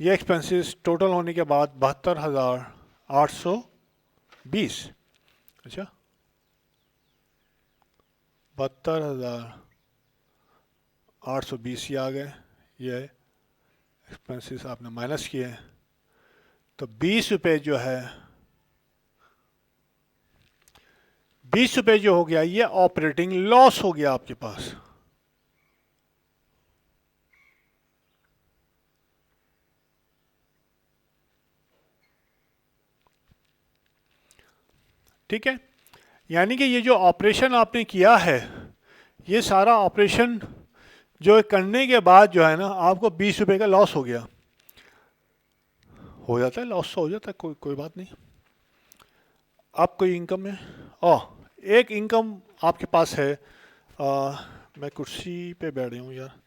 ये एक्सपेंसेस टोटल होने के बाद 72,820, अच्छा 72,820 ये आ गए। ये एक्सपेंसेस आपने माइनस किए, तो 20 रुपये जो है, 20 रुपये जो हो गया ये ऑपरेटिंग लॉस हो गया आपके पास। ठीक है, यानी कि ये जो ऑपरेशन आपने किया है, ये सारा ऑपरेशन जो करने के बाद जो है ना आपको 20 रुपये का लॉस हो गया। हो जाता है लॉस, तो हो जाता है, कोई कोई बात नहीं। आप कोई इनकम है, एक इनकम आपके पास है। मैं कुर्सी पे बैठ हूँ यार।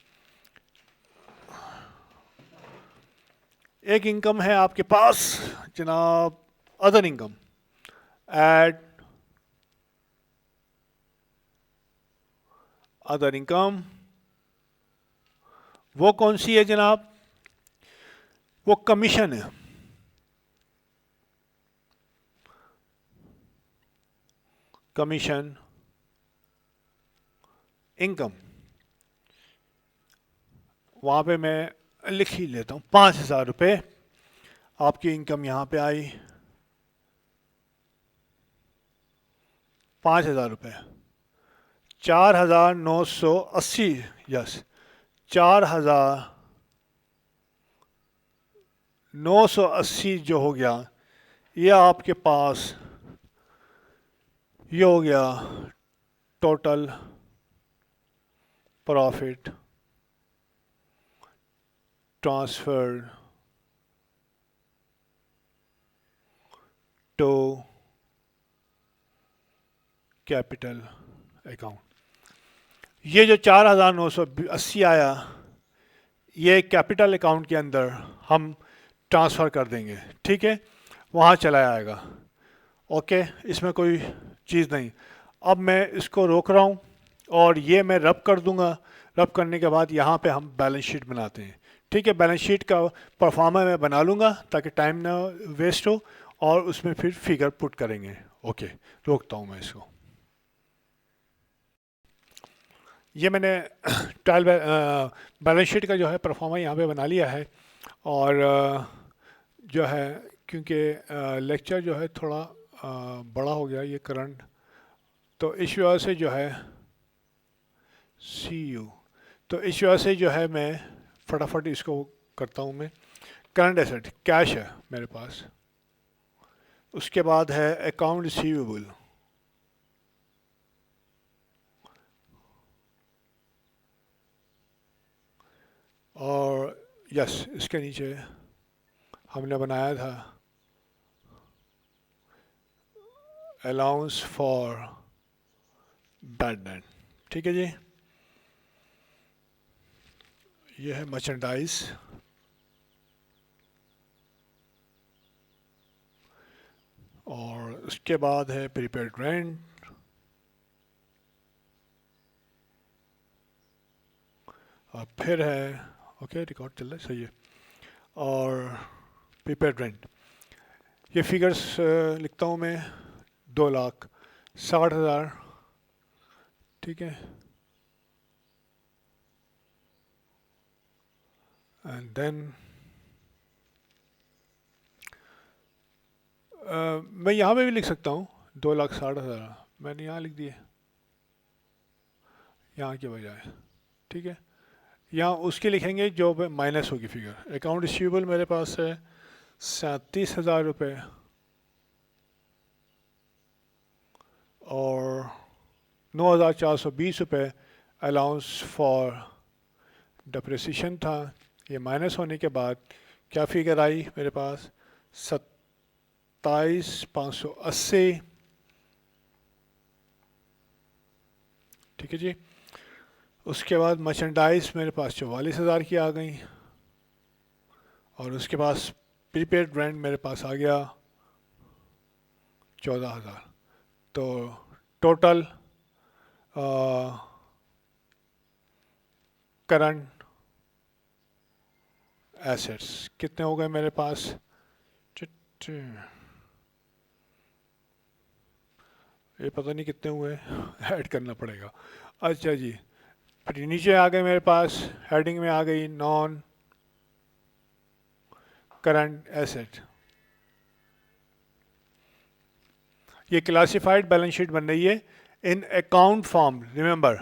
एक इनकम है आपके पास जनाब, other income, add other income. वो कौन सी है जनाब? वो कमीशन है। कमीशन इनकम, वहाँ पे मैं लिख ही लेता हूँ 5,000 रुपये आपकी इनकम यहाँ पे आई। 5,000 रुपये, 4,980, यस 4,980 जो हो गया, ये आपके पास ये हो गया total profit transfer to capital account. ये जो 4,980 आया, ये कैपिटल अकाउंट के अंदर हम ट्रांसफ़र कर देंगे, ठीक है, वहाँ चला आएगा। ओके, इसमें कोई चीज़ नहीं। अब मैं इसको रोक रहा हूँ और ये मैं रब कर दूंगा। रब करने के बाद यहाँ पे हम बैलेंस शीट बनाते हैं, ठीक है। बैलेंस शीट का परफॉर्मा मैं बना लूँगा ताकि टाइम ना वेस्ट हो, और उसमें फिर फिगर पुट करेंगे। ओके, रोकता हूँ मैं इसको। ये मैंने ट्रायल बैलेंस शीट का जो है परफॉर्मा यहाँ पे बना लिया है। और जो है क्योंकि लेक्चर जो है थोड़ा बड़ा हो गया ये करंट, तो इस वजह से जो है CU, तो इस वजह से जो है मैं फटाफट इसको करता हूँ। मैं करंट एसेट कैश है मेरे पास, उसके बाद है अकाउंट रिसीवेबल, और यस इसके नीचे हमने बनाया था अलाउंस फॉर बैड डेट, ठीक है जी। ये है मर्चेंडाइज, और उसके बाद है प्रीपेड रेंट, और फिर है, ओके रिकॉर्ड चल रहा है, सही है, और प्रीपेड रेंट। ये फिगर्स लिखता हूँ मैं, 2,60,000, ठीक है, एंड देन मैं यहाँ पे भी लिख सकता हूँ 2,60,000, मैंने यहाँ लिख दिए यहाँ के बजाय, ठीक है। यहाँ उसके लिखेंगे जो माइनस होगी फिगर। अकाउंट रिसीवेबल मेरे पास है 37,000 रुपये, और 9,420 रुपये अलाउंस फॉर डिप्रिसिएशन था। ये माइनस होने के बाद क्या फिगर आई मेरे पास, 27,580, ठीक है जी। उसके बाद मर्चेंडाइज मेरे पास 44,000 की आ गई, और उसके पास प्रीपेड रेंट मेरे पास आ गया 14,000। तो टोटल करंट एसेट्स कितने हो गए मेरे पास, ये पता नहीं कितने हुए, ऐड करना पड़ेगा। अच्छा जी, फिर नीचे आ गए मेरे पास, हेडिंग में आ गई नॉन करंट एसेट। ये क्लासिफाइड बैलेंस शीट बन रही है इन अकाउंट फॉर्म। रिमेंबर,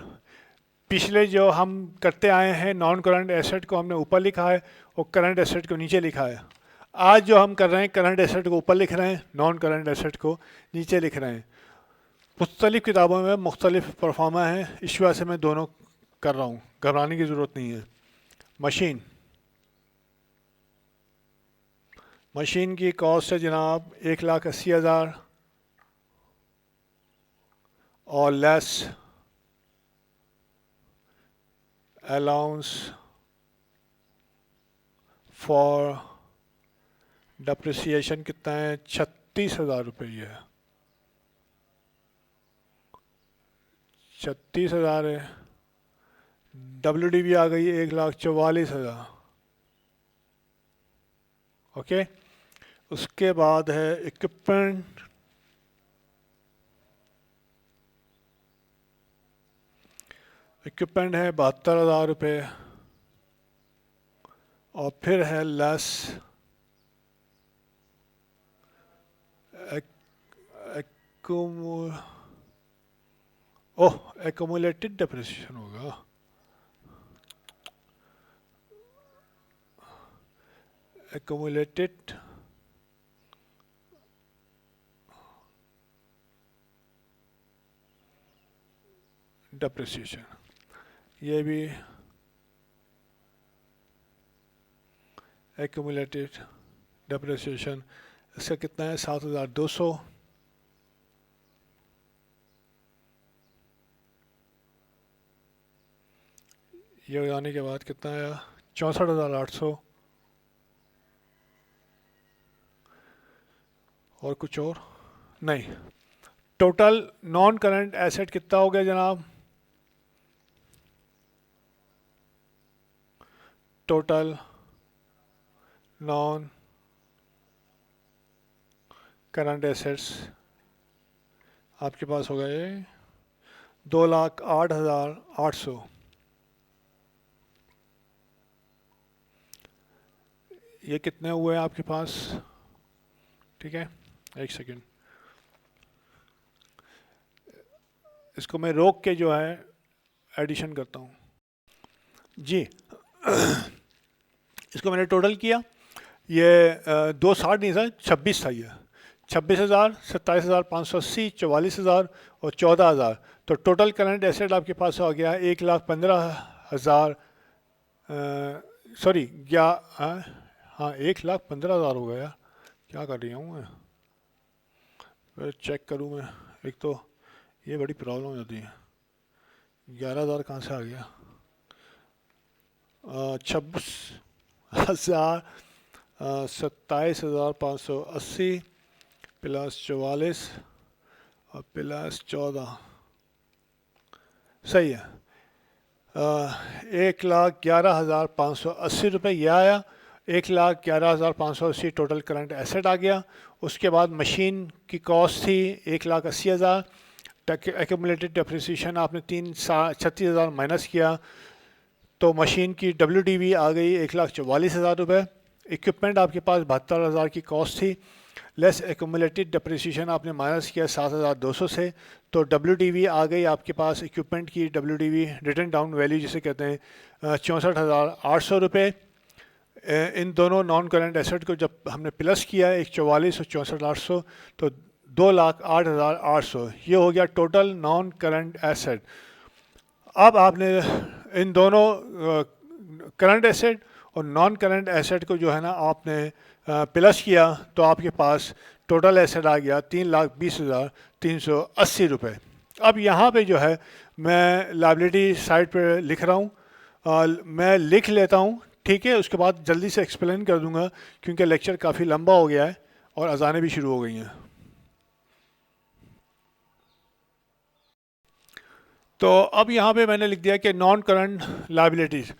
पिछले जो हम करते आए हैं नॉन करंट एसेट को हमने ऊपर लिखा है और करंट एसेट को नीचे लिखा है। आज जो हम कर रहे हैं करंट एसेट को ऊपर लिख रहे हैं, नॉन करंट एसेट को नीचे लिख रहे हैं। मुख्तलिफ किताबों में मुख्तलिफ परफॉर्मा है, इस वजह से मैं दोनों कर रहा हूँ, घबराने की ज़रूरत नहीं है। मशीन, मशीन की कॉस्ट है जनाब 1,80,000 और लेस अलाउंस फॉर डिप्रिसिएशन कितना है, 36,000 रुपये है, 36,000 है। WDV आ गई 1,44,000, ओके। उसके बाद है इक्विपमेंट, इक्विपमेंट है 72,000 रुपये, और फिर है लेस ओह एक्यूमुलेटेड डेप्रिसिएशन होगा, एक्यूमुलेटेड डेप्रिसिएशन, ये भी एक्यूमुलेटेड डेप्रिसिएशन, इसका कितना है 7,200, ये हो जाने के बाद कितना आया 64,800, और कुछ और नहीं। टोटल नॉन करंट एसेट कितना हो गया जनाब, टोटल नॉन करंट एसेट्स आपके पास हो गए 2,08,800। ये कितने हुए आपके पास, ठीक है, एक सेकेंड, इसको मैं रोक के जो है एडिशन करता हूँ जी। इसको मैंने टोटल किया, ये 2,60 नहीं था, 26 था ये, 26,000, 27,580, 44,000 और 14,000। तो टोटल करंट एसेट आपके पास आ गया 1,15,000, सॉरी क्या, हाँ 1,15,000 हो गया, क्या कर रही हूँ मैं, फिर चेक करूँ मैं, एक तो ये बड़ी प्रॉब्लम हो जाती है, 11,000 कहाँ से आ गया, 26,000 27,580 प्लस 44 और प्लस 14, सही है। 1,11,580 रुपये ये आया। 1,11,580 टोटल करंट एसेट आ गया। उसके बाद मशीन की कॉस्ट थी 1,80,000। एक्यूमुलेटेड डेप्रिसिएशन आपने 36,000 माइनस किया तो मशीन की WDV आ गई 1,44,000 रुपये। इक्विपमेंट आपके पास 72,000 की कॉस्ट थी, लेस एक्यूमुलेटेड डेप्रिसिएशन आपने माइनस किया 7,200 से, तो WDV आ गई आपके पास इक्विपमेंट की WDV रिटर्न डाउन वैल्यू जिसे कहते हैं 64,800 रुपये। इन दोनों नॉन करंट एसेट को जब हमने प्लस किया 144 और 64,800 तो 2,08,800 ये हो गया टोटल नॉन करंट एसेट। अब आपने इन दोनों करंट एसेट और नॉन करंट एसेट को जो है ना आपने प्लस किया तो आपके पास टोटल एसेट आ गया 3,20,380 रुपये। अब यहाँ पे जो है मैं लायबिलिटी साइड पे लिख रहा हूँ, मैं लिख लेता हूँ, ठीक है। उसके बाद जल्दी से एक्सप्लेन कर दूंगा क्योंकि लेक्चर काफ़ी लंबा हो गया है और अजानें भी शुरू हो गई हैं। तो अब यहाँ पे मैंने लिख दिया कि नॉन करंट लायबिलिटीज़,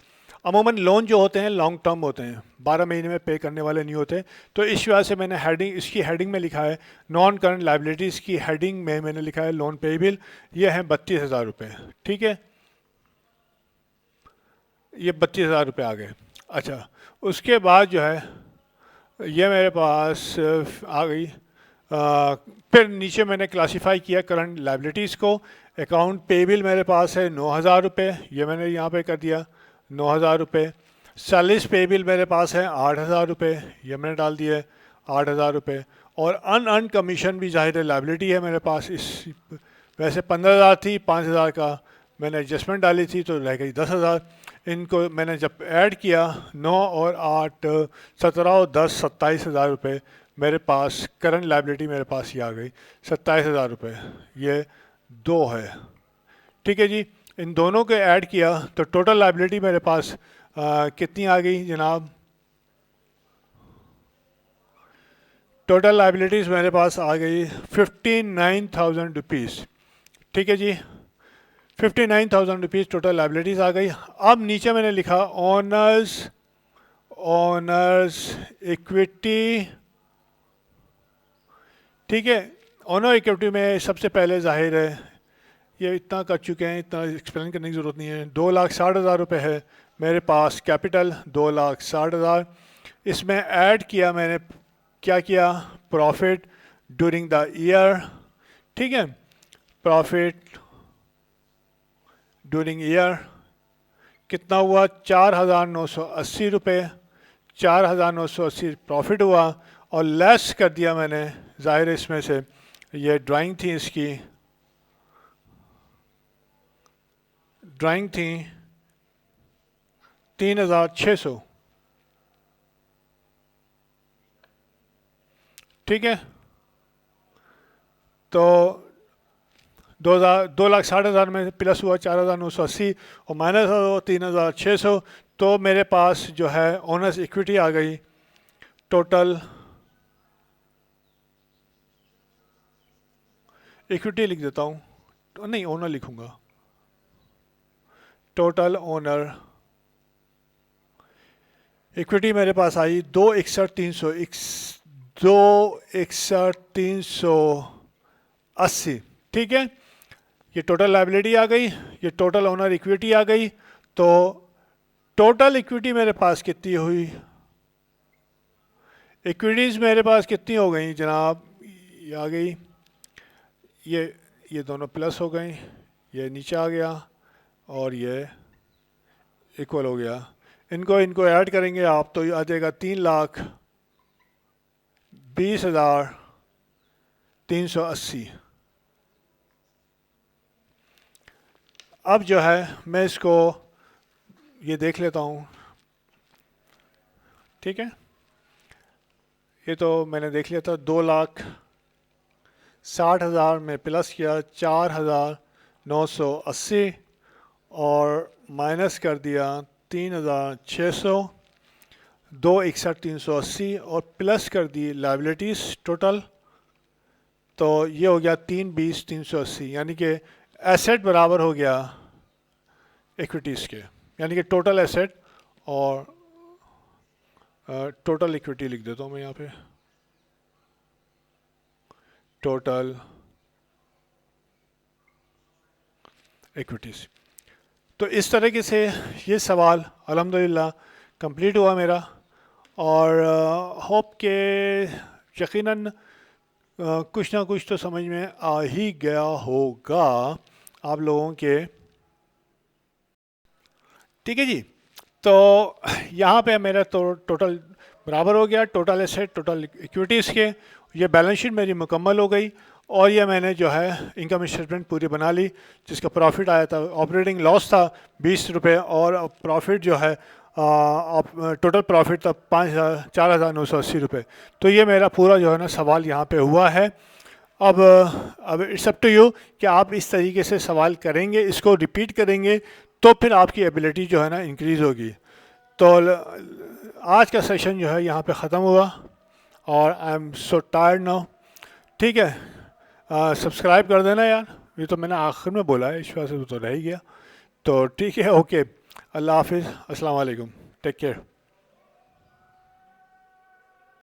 अमूमन लोन जो होते हैं लॉन्ग टर्म होते हैं, 12 महीने में पे करने वाले नहीं होते, तो इस वजह से मैंने हेडिंग, इसकी हेडिंग में लिखा है नॉन करंट लायबिलिटीज़ की हेडिंग में मैंने लिखा है लोन पेएबल। ये है 32,000 रुपये, ठीक है, ये 32,000 रुपये आ गए। अच्छा, उसके बाद जो है ये मेरे पास आ गई। फिर नीचे मैंने क्लासिफाई किया करंट लायबिलिटीज़ को। अकाउंट पेएबल मेरे पास है 9,000 रुपये, ये मैंने यहाँ पे कर दिया 9,000 रुपये। सैलरीज पेएबल मेरे पास है 8,000 रुपये, ये मैंने डाल दिया है 8,000 रुपये। और अनअर्न कमीशन भी जाहिर है लायबिलिटी है मेरे पास, इस वैसे 15,000 थी, 5,000 का मैंने एडजस्टमेंट डाली थी तो रह गई 10,000। इनको मैंने जब ऐड किया 9 और 8 17 और 10 27,000 रुपये मेरे पास करंट लायबिलिटी मेरे पास ये आ गई 27,000 रुपये, ये दो है, ठीक है जी। इन दोनों को ऐड किया तो टोटल लायबिलिटी मेरे पास कितनी आ गई जनाब? टोटल लायबिलिटीज़ मेरे पास आ गई 59,000 रुपीज़, ठीक है जी। 59,000 रुपीज़ टोटल लायबिलिटीज़ आ गई। अब नीचे मैंने लिखा ऑनर्स इक्विटी, ठीक है। ऑनर इक्विटी में सबसे पहले जाहिर है ये इतना कर चुके हैं, इतना एक्सप्लेन करने की ज़रूरत नहीं है। 2,60,000 रुपये है मेरे पास कैपिटल, 2,60,000। इसमें ऐड किया मैंने, क्या किया, प्रॉफिट ड्यूरिंग द ईयर, ठीक है, प्रॉफिट ड्यूरिंग ईयर कितना हुआ 4,980 रुपये, 4,980 प्रॉफिट हुआ। और लेस कर दिया मैंने, जाहिर है इसमें से ये ड्राइंग थी, इसकी ड्राइंग थी 3,600, ठीक है। तो 2,60,000 में प्लस हुआ 4,980 और माइनस हो 3,600, तो मेरे पास जो है ओनर्स इक्विटी आ गई टोटल। इक्विटी लिख देता हूँ, नहीं ओनर लिखूंगा, टोटल ओनर इक्विटी मेरे पास आई 2,61,380, ठीक है। ये टोटल लायबिलिटी आ गई, ये टोटल ओनर इक्विटी आ गई। तो टोटल इक्विटी मेरे पास कितनी हुई, इक्विटीज़ मेरे पास कितनी हो गई जनाब, ये आ गई, ये दोनों प्लस हो गई, ये नीचे आ गया और ये इक्वल हो गया। इनको ऐड करेंगे आप तो आ जाएगा 3,20,380। अब जो है मैं इसको ये देख लेता हूँ, ठीक है। ये तो मैंने देख लिया था, 2,60,000 में प्लस किया 4,980 और माइनस कर दिया 3,600, 261,380 और प्लस कर दी लाइबिलिटीज़ टोटल, तो ये हो गया 320,380, यानी कि एसेट बराबर हो गया इक्विटीज़ के, यानी कि टोटल एसेट और टोटल इक्विटी लिख देता हूँ मैं यहाँ पे, टोटल इक्विटीज़। तो इस तरीके से ये सवाल अल्हम्दुलिल्लाह कंप्लीट हुआ मेरा, और होप के यकीनन कुछ ना कुछ तो समझ में आ ही गया होगा आप लोगों के। ठीक है जी, तो यहाँ पे मेरा तो टोटल बराबर हो गया, टोटल एसेट टोटल इक्विटीज़ के। ये बैलेंस शीट मेरी मुकम्मल हो गई, और ये मैंने जो है इनकम स्टेटमेंट पूरी बना ली, जिसका प्रॉफिट आया था, ऑपरेटिंग लॉस था 20 रुपये, और प्रॉफिट जो है टोटल प्रॉफिट था 4,980 रुपये। तो ये मेरा पूरा जो है ना सवाल यहाँ पे हुआ है। अब इट्स अप टू यू कि आप इस तरीके से सवाल करेंगे, इसको रिपीट करेंगे, तो फिर आपकी एबिलिटी जो है ना इंक्रीज़ होगी। तो आज का सेशन जो है यहाँ पे ख़त्म हुआ, और I am so tired now. ठीक है, सब्सक्राइब कर देना यार, ये तो मैंने आखिर में बोला है, इस वजह से तो रह ही गया। तो ठीक है, ओके, अल्लाह हाफिज़, अस्सलाम वालेकुम, टेक केयर।